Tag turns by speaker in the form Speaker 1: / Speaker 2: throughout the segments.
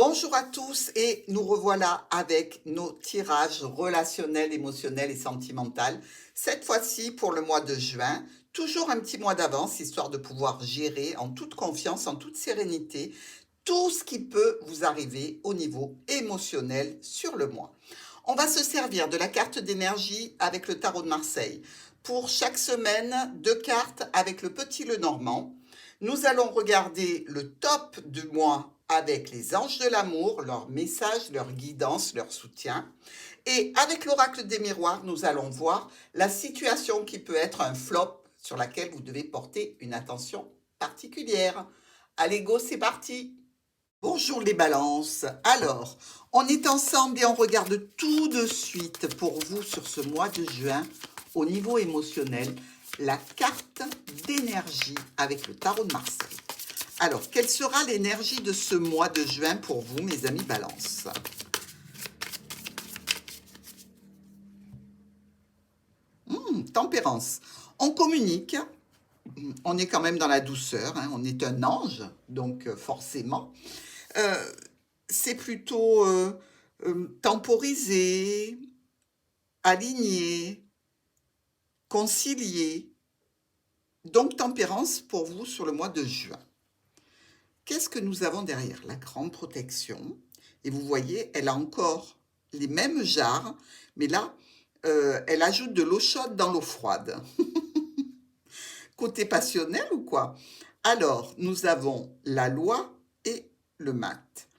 Speaker 1: Bonjour à tous et nous revoilà avec nos tirages relationnels, émotionnels et sentimentaux. Cette fois-ci pour le mois de juin, toujours un petit mois d'avance, histoire de pouvoir gérer en toute confiance, en toute sérénité, tout ce qui peut vous arriver au niveau émotionnel sur le mois. On va se servir de la carte d'énergie avec le tarot de Marseille. Pour chaque semaine, deux cartes avec le petit Lenormand. Nous allons regarder le top du mois avec les anges de l'amour, leurs messages, leur guidance, leur soutien. Et avec l'oracle des miroirs, nous allons voir la situation qui peut être un flop sur laquelle vous devez porter une attention particulière. Allez, go, c'est parti! Bonjour les balances. Alors, on est ensemble et on regarde tout de suite pour vous sur ce mois de juin au niveau émotionnel la carte d'énergie avec le tarot de Marseille. Alors, quelle sera l'énergie de ce mois de juin pour vous, mes amis Balance? Tempérance. On communique, on est quand même dans la douceur, hein, on est un ange, donc forcément. C'est plutôt temporisé, aligné, concilié. Donc, tempérance pour vous sur le mois de juin. Qu'est-ce que nous avons derrière? La grande protection. Et vous voyez, elle a encore les mêmes jarres, mais là, elle ajoute de l'eau chaude dans l'eau froide. Côté passionnel ou quoi? Alors, nous avons la loi et le mat.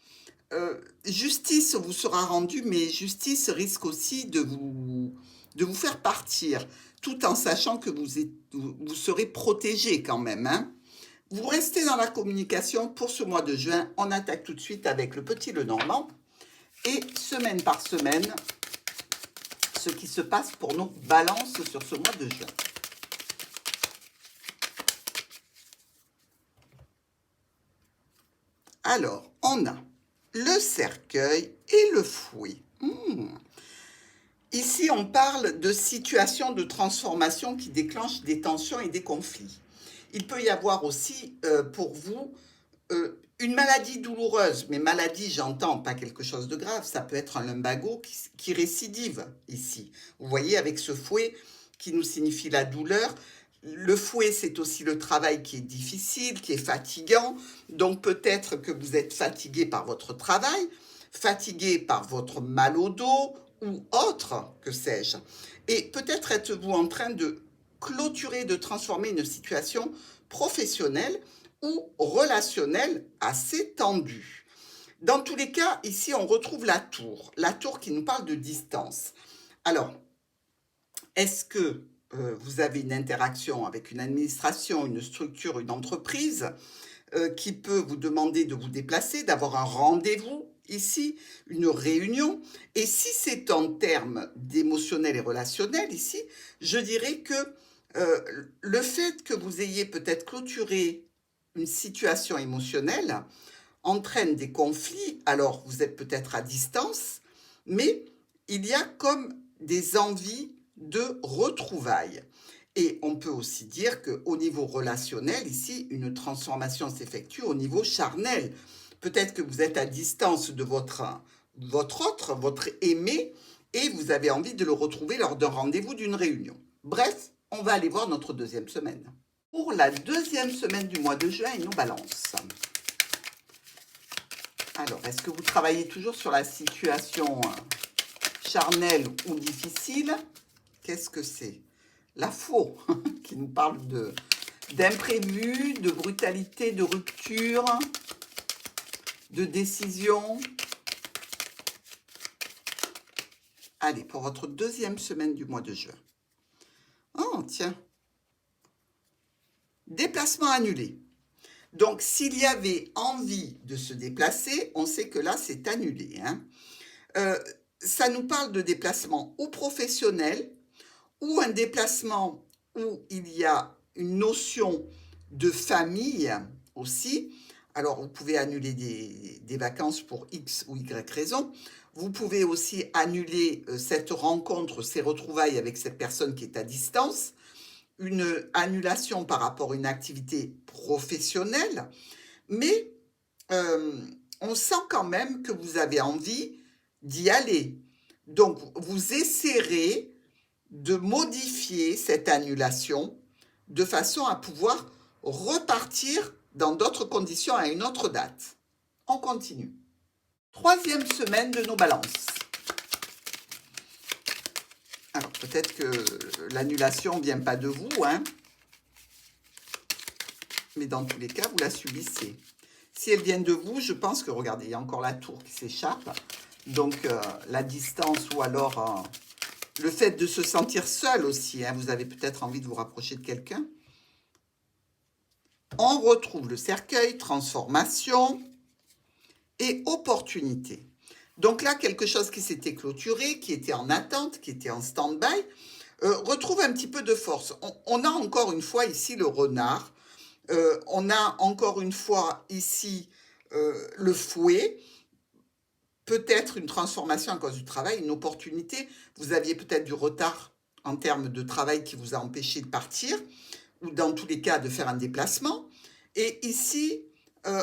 Speaker 1: Justice vous sera rendue, mais justice risque aussi de vous faire partir, tout en sachant que vous serez protégé quand même, hein. Vous restez dans la communication pour ce mois de juin. On attaque tout de suite avec le petit Lenormand. Et semaine par semaine, ce qui se passe pour nos balances sur ce mois de juin. Alors, on a le cercueil et le fouet. Ici, on parle de situations de transformation qui déclenchent des tensions et des conflits. Il peut y avoir aussi pour vous une maladie douloureuse, mais maladie, j'entends, pas quelque chose de grave, ça peut être un lumbago qui récidive ici. Vous voyez, avec ce fouet qui nous signifie la douleur, le fouet, c'est aussi le travail qui est difficile, qui est fatigant, donc peut-être que vous êtes fatigué par votre travail, fatigué par votre mal au dos ou autre, que sais-je. Et peut-être êtes-vous en train de clôturer, de transformer une situation professionnelle ou relationnelle assez tendue. Dans tous les cas, ici, on retrouve la tour qui nous parle de distance. Alors, est-ce que vous avez une interaction avec une administration, une structure, une entreprise qui peut vous demander de vous déplacer, d'avoir un rendez-vous ici, une réunion? Et si c'est en termes d'émotionnel et relationnel ici, je dirais que le fait que vous ayez peut-être clôturé une situation émotionnelle entraîne des conflits. Alors, vous êtes peut-être à distance, mais il y a comme des envies de retrouvailles. Et on peut aussi dire qu'au niveau relationnel, ici, une transformation s'effectue au niveau charnel. Peut-être que vous êtes à distance de votre aimé, et vous avez envie de le retrouver lors d'un rendez-vous, d'une réunion. Bref, on va aller voir notre deuxième semaine. Pour la deuxième semaine du mois de juin, il nous balance. Alors, est-ce que vous travaillez toujours sur la situation charnelle ou difficile? Qu'est-ce que c'est? La faux, qui nous parle d'imprévu, de brutalité, de rupture, de décision. Allez, pour votre deuxième semaine du mois de juin. Oh, tiens. Déplacement annulé. Donc, s'il y avait envie de se déplacer, on sait que là, c'est annulé, hein. Ça nous parle de déplacement ou professionnel, ou un déplacement où il y a une notion de famille aussi. Alors, vous pouvez annuler des vacances pour X ou Y raison. Vous pouvez aussi annuler cette rencontre, ces retrouvailles avec cette personne qui est à distance. Une annulation par rapport à une activité professionnelle. Mais on sent quand même que vous avez envie d'y aller. Donc, vous essaierez de modifier cette annulation de façon à pouvoir repartir dans d'autres conditions à une autre date. On continue. Troisième semaine de nos balances. Alors, peut-être que l'annulation ne vient pas de vous, hein, mais dans tous les cas, vous la subissez. Si elle vient de vous, je pense que, regardez, il y a encore la tour qui s'échappe. Donc, la distance ou alors le fait de se sentir seul aussi. Hein, vous avez peut-être envie de vous rapprocher de quelqu'un. On retrouve le cercueil, transformation et opportunité. Donc là, quelque chose qui s'était clôturé, qui était en attente, qui était en stand-by, retrouve un petit peu de force. On a encore une fois ici le renard. On a encore une fois ici le fouet. Peut-être une transformation à cause du travail, une opportunité. Vous aviez peut-être du retard en termes de travail qui vous a empêché de partir, ou dans tous les cas de faire un déplacement. Et ici,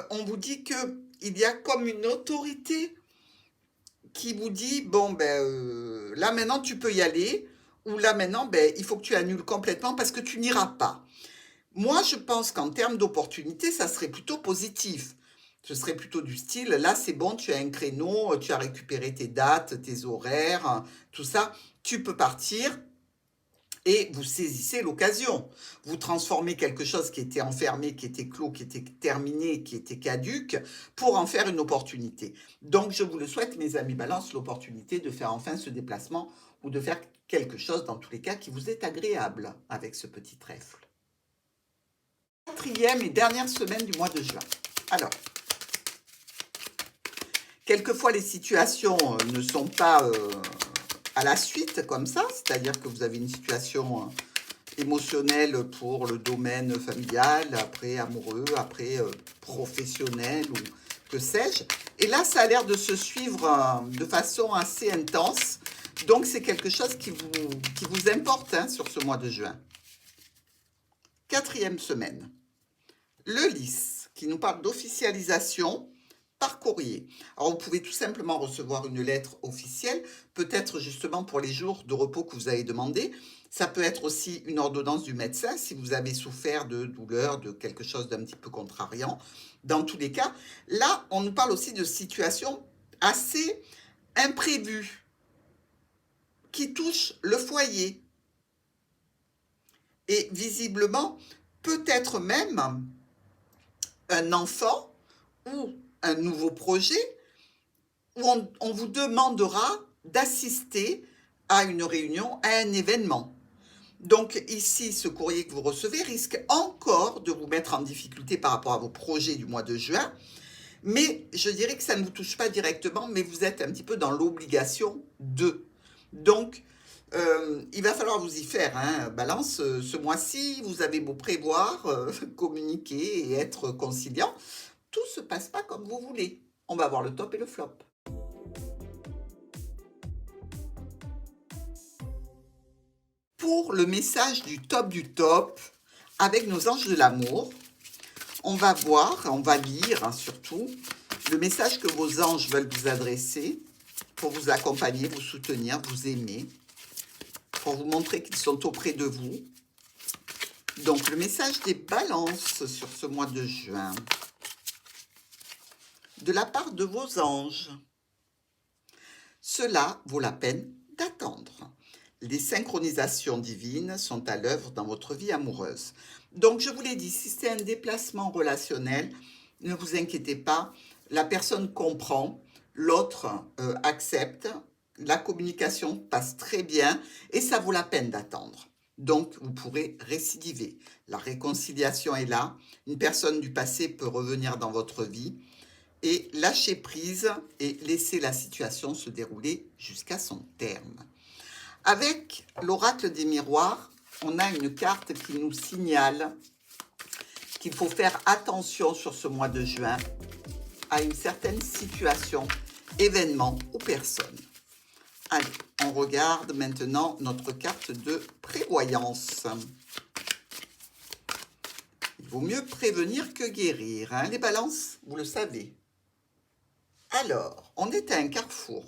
Speaker 1: on vous dit qu'il y a comme une autorité qui vous dit, bon, ben, là maintenant tu peux y aller, ou là maintenant, ben, il faut que tu annules complètement parce que tu n'iras pas. Moi, je pense qu'en termes d'opportunité, ça serait plutôt positif. Ce serait plutôt du style, là c'est bon, tu as un créneau, tu as récupéré tes dates, tes horaires, tout ça, tu peux partir et vous saisissez l'occasion. Vous transformez quelque chose qui était enfermé, qui était clos, qui était terminé, qui était caduque, pour en faire une opportunité. Donc je vous le souhaite, mes amis Balance, l'opportunité de faire enfin ce déplacement ou de faire quelque chose, dans tous les cas, qui vous est agréable avec ce petit trèfle. Quatrième et dernière semaine du mois de juin. Alors, quelquefois, les situations ne sont pas à la suite comme ça, c'est-à-dire que vous avez une situation émotionnelle pour le domaine familial, après amoureux, après professionnel ou que sais-je. Et là, ça a l'air de se suivre de façon assez intense. Donc, c'est quelque chose qui vous importe hein, sur ce mois de juin. Quatrième semaine. Le lys, qui nous parle d'officialisation par courrier. Alors, vous pouvez tout simplement recevoir une lettre officielle, peut-être justement pour les jours de repos que vous avez demandé. Ça peut être aussi une ordonnance du médecin si vous avez souffert de douleurs, de quelque chose d'un petit peu contrariant. Dans tous les cas, là, on nous parle aussi de situations assez imprévues qui touchent le foyer. Et visiblement, peut-être même un enfant ou un nouveau projet où on vous demandera d'assister à une réunion, à un événement. Donc ici, ce courrier que vous recevez risque encore de vous mettre en difficulté par rapport à vos projets du mois de juin, mais je dirais que ça ne vous touche pas directement, mais vous êtes un petit peu dans l'obligation de. Donc, il va falloir vous y faire, hein, Balance. Ce mois-ci, vous avez beau prévoir, communiquer et être conciliant, tout ne se passe pas comme vous voulez. On va voir le top et le flop. Pour le message du top, avec nos anges de l'amour, on va voir, on va lire hein, surtout, le message que vos anges veulent vous adresser pour vous accompagner, vous soutenir, vous aimer, pour vous montrer qu'ils sont auprès de vous. Donc, le message des balances sur ce mois de juin, de la part de vos anges. Cela vaut la peine d'attendre. Les synchronisations divines sont à l'œuvre dans votre vie amoureuse. Donc, je vous l'ai dit, si c'est un déplacement relationnel, ne vous inquiétez pas, la personne comprend, l'autre accepte, la communication passe très bien et ça vaut la peine d'attendre. Donc, vous pourrez récidiver. La réconciliation est là. Une personne du passé peut revenir dans votre vie et lâcher prise et laisser la situation se dérouler jusqu'à son terme. Avec l'oracle des miroirs, on a une carte qui nous signale qu'il faut faire attention sur ce mois de juin à une certaine situation, événement ou personne. Allez, on regarde maintenant notre carte de prévoyance. Il vaut mieux prévenir que guérir, hein, les balances, vous le savez. Alors, on est à un carrefour.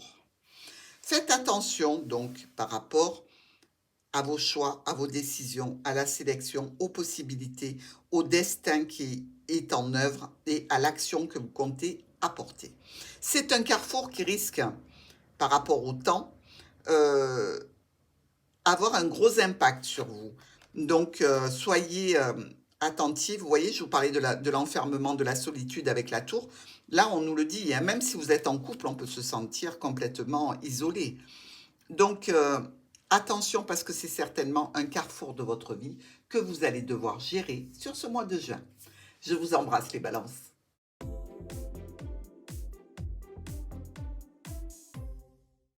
Speaker 1: Faites attention donc par rapport à vos choix, à vos décisions, à la sélection, aux possibilités, au destin qui est en œuvre et à l'action que vous comptez apporter. C'est un carrefour qui risque, par rapport au temps, avoir un gros impact sur vous. Donc, soyez attentifs. Vous voyez, je vous parlais de l'enfermement, de la solitude avec la tour. Là, on nous le dit, hein, même si vous êtes en couple, on peut se sentir complètement isolé. Donc, attention parce que c'est certainement un carrefour de votre vie que vous allez devoir gérer sur ce mois de juin. Je vous embrasse les balances.